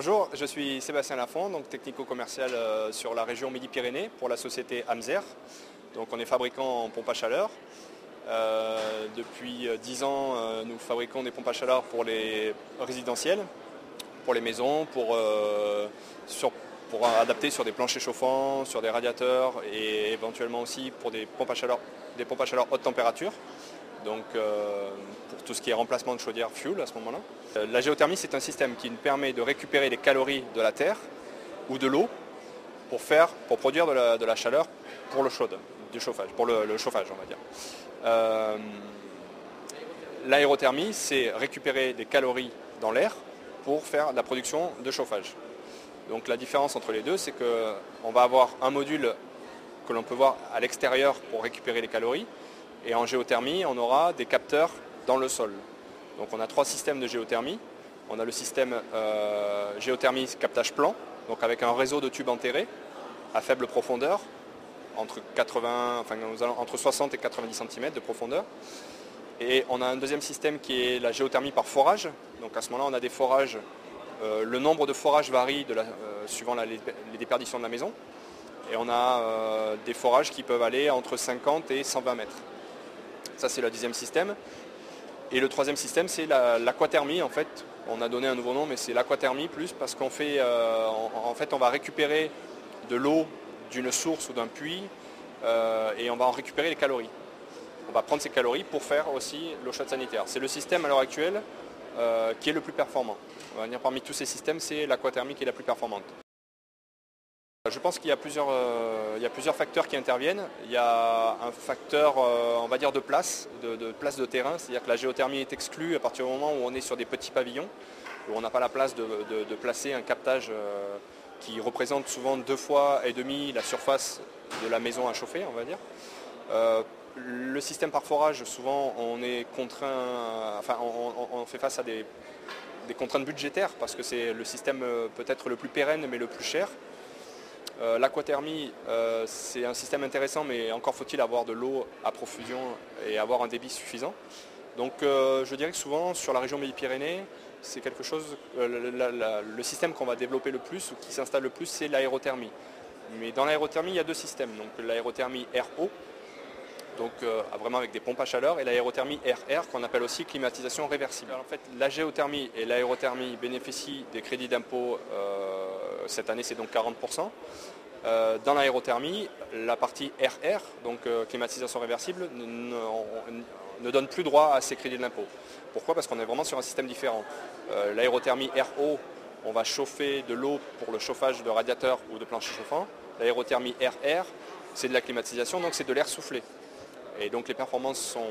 Bonjour, je suis Sébastien Lafont, donc technico-commercial sur la région Midi-Pyrénées pour la société Amzer. Donc on est fabricant en pompe à chaleur. Depuis 10 ans, nous fabriquons des pompes à chaleur pour les résidentiels, pour les maisons, pour adapter sur des planchers chauffants, sur des radiateurs et éventuellement aussi pour des pompes à chaleur haute température. Donc pour tout ce qui est remplacement de chaudière fuel à ce moment-là. La géothermie, c'est un système qui nous permet de récupérer les calories de la terre ou de l'eau pour produire de la chaleur pour le chauffage, on va dire. L'aérothermie, c'est récupérer des calories dans l'air pour faire de la production de chauffage. Donc la différence entre les deux, c'est qu'on va avoir un module que l'on peut voir à l'extérieur pour récupérer les calories. Et en géothermie, on aura des capteurs dans le sol. Donc on a 3 systèmes de géothermie. On a le système géothermie captage plan, donc avec un réseau de tubes enterrés à faible profondeur, entre 60 et 90 cm de profondeur. Et on a un deuxième système qui est la géothermie par forage. Donc à ce moment-là, on a des forages. Le nombre de forages varie suivant les déperditions de la maison. Et on a des forages qui peuvent aller entre 50 et 120 mètres. Ça, c'est le deuxième système. Et le troisième système, c'est l'aquathermie. En fait, on a donné un nouveau nom, mais c'est l'aquathermie plus parce qu'on fait, en fait, on va récupérer de l'eau d'une source ou d'un puits et on va en récupérer les calories. On va prendre ces calories pour faire aussi l'eau chaude sanitaire. C'est le système à l'heure actuelle qui est le plus performant. On va dire parmi tous ces systèmes, c'est l'aquathermie qui est la plus performante. Je pense qu'il y a plusieurs facteurs qui interviennent. Il y a un facteur, on va dire, de place de terrain, c'est-à-dire que la géothermie est exclue à partir du moment où on est sur des petits pavillons, où on n'a pas la place de placer un captage qui représente souvent 2,5 fois la surface de la maison à chauffer, on va dire. Le système par forage, souvent, on est contraint, on fait face à des contraintes budgétaires parce que c'est le système peut-être le plus pérenne mais le plus cher. L'aquathermie, c'est un système intéressant, mais encore faut-il avoir de l'eau à profusion et avoir un débit suffisant. Donc je dirais que souvent sur la région Midi-Pyrénées, c'est quelque chose, le système qu'on va développer le plus ou qui s'installe le plus, c'est l'aérothermie. Mais dans l'aérothermie, il y a 2 systèmes. Donc l'aérothermie RO, donc vraiment avec des pompes à chaleur, et l'aérothermie RR qu'on appelle aussi climatisation réversible. Alors, en fait, la géothermie et l'aérothermie bénéficient des crédits d'impôt. Cette année, c'est donc 40%. Dans l'aérothermie, la partie RR, donc climatisation réversible, ne donne plus droit à ces crédits de l'impôt. Pourquoi ? Parce qu'on est vraiment sur un système différent. L'aérothermie RO, on va chauffer de l'eau pour le chauffage de radiateurs ou de planchers chauffants. L'aérothermie RR, c'est de la climatisation, donc c'est de l'air soufflé. Et donc les performances sont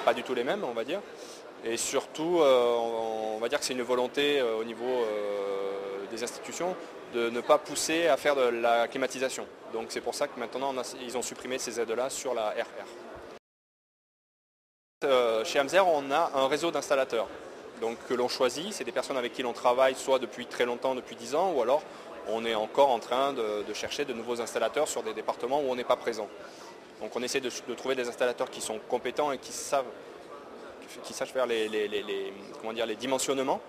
pas du tout les mêmes, on va dire. Et surtout, on va dire que c'est une volonté au niveau des institutions de ne pas pousser à faire de la climatisation. Donc c'est pour ça que maintenant ils ont supprimé ces aides-là sur la RR. Chez Amzer, on a un réseau d'installateurs que l'on choisit. C'est des personnes avec qui l'on travaille soit depuis très longtemps, depuis 10 ans, ou alors on est encore en train de chercher de nouveaux installateurs sur des départements où on n'est pas présent. Donc on essaie de trouver des installateurs qui sont compétents et qui sachent faire les dimensionnements,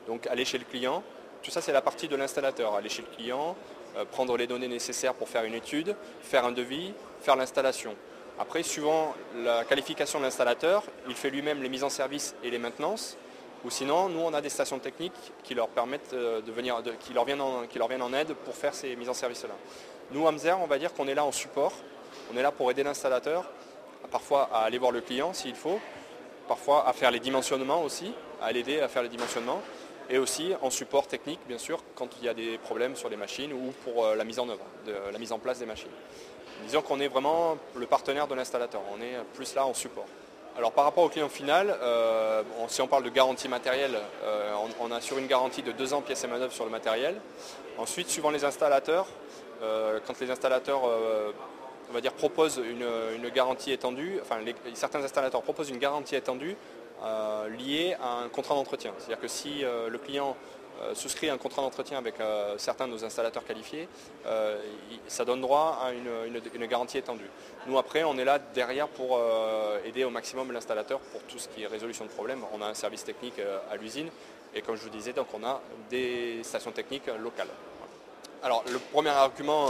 donc aller chez le client. Tout ça, c'est la partie de l'installateur. Aller chez le client, prendre les données nécessaires pour faire une étude, faire un devis, faire l'installation. Après, suivant la qualification de l'installateur, il fait lui-même les mises en service et les maintenances. Ou sinon, nous, on a des stations techniques qui leur permettent qui leur viennent en aide pour faire ces mises en service-là. Nous, Amzer, on va dire qu'on est là en support. On est là pour aider l'installateur, parfois à aller voir le client s'il faut, parfois à faire les dimensionnements aussi, à l'aider à faire les dimensionnements, et aussi en support technique, bien sûr, quand il y a des problèmes sur les machines ou pour la mise en œuvre, la mise en place des machines. Disons qu'on est vraiment le partenaire de l'installateur, on est plus là en support. Alors par rapport au client final, si on parle de garantie matérielle, on assure une garantie de 2 ans pièces et manœuvres sur le matériel. Ensuite, suivant les installateurs, quand les installateurs on va dire, proposent une garantie étendue, certains installateurs proposent une garantie étendue liée à un contrat d'entretien. C'est-à-dire que si le client souscrit un contrat d'entretien avec certains de nos installateurs qualifiés, ça donne droit à une garantie étendue. Nous après on est là derrière pour aider au maximum l'installateur pour tout ce qui est résolution de problèmes. On a un service technique à l'usine et comme je vous disais, donc on a des stations techniques locales. Alors le premier argument,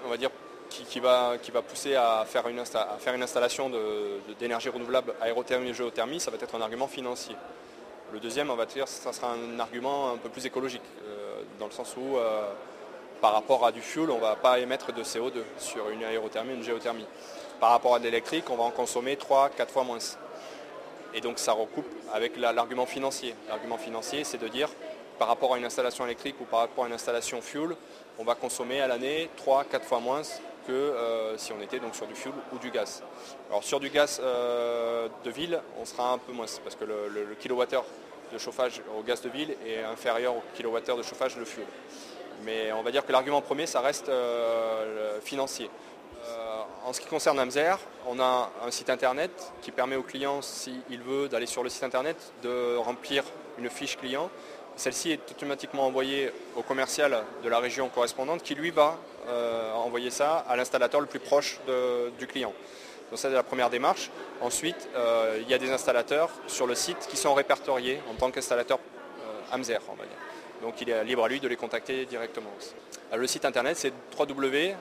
on va dire, qui va pousser à faire une installation d'énergie renouvelable, aérothermie et géothermie, ça va être un argument financier. Le deuxième, on va dire, ça sera un argument un peu plus écologique, dans le sens où par rapport à du fuel, on ne va pas émettre de CO2 sur une aérothermie ou une géothermie. Par rapport à de l'électrique, on va en consommer 3-4 fois moins. Et donc ça recoupe avec l'argument financier. L'argument financier, c'est de dire, par rapport à une installation électrique ou par rapport à une installation fuel, on va consommer à l'année 3-4 fois moins que si on était donc sur du fuel ou du gaz. Alors sur du gaz de ville, on sera un peu moins, parce que le kilowattheure de chauffage au gaz de ville est inférieur au kilowattheure de chauffage de fuel. Mais on va dire que l'argument premier, ça reste financier. En ce qui concerne Amser, on a un site internet qui permet au client, s'il veut, d'aller sur le site internet, de remplir une fiche client. Celle-ci est automatiquement envoyée au commercial de la région correspondante qui lui va envoyer ça à l'installateur le plus proche du client. Donc ça c'est la première démarche. Ensuite, il y a des installateurs sur le site qui sont répertoriés en tant qu'installateur Amser, on va dire. Donc il est libre à lui de les contacter directement. Alors, le site internet c'est www.amzer.eu.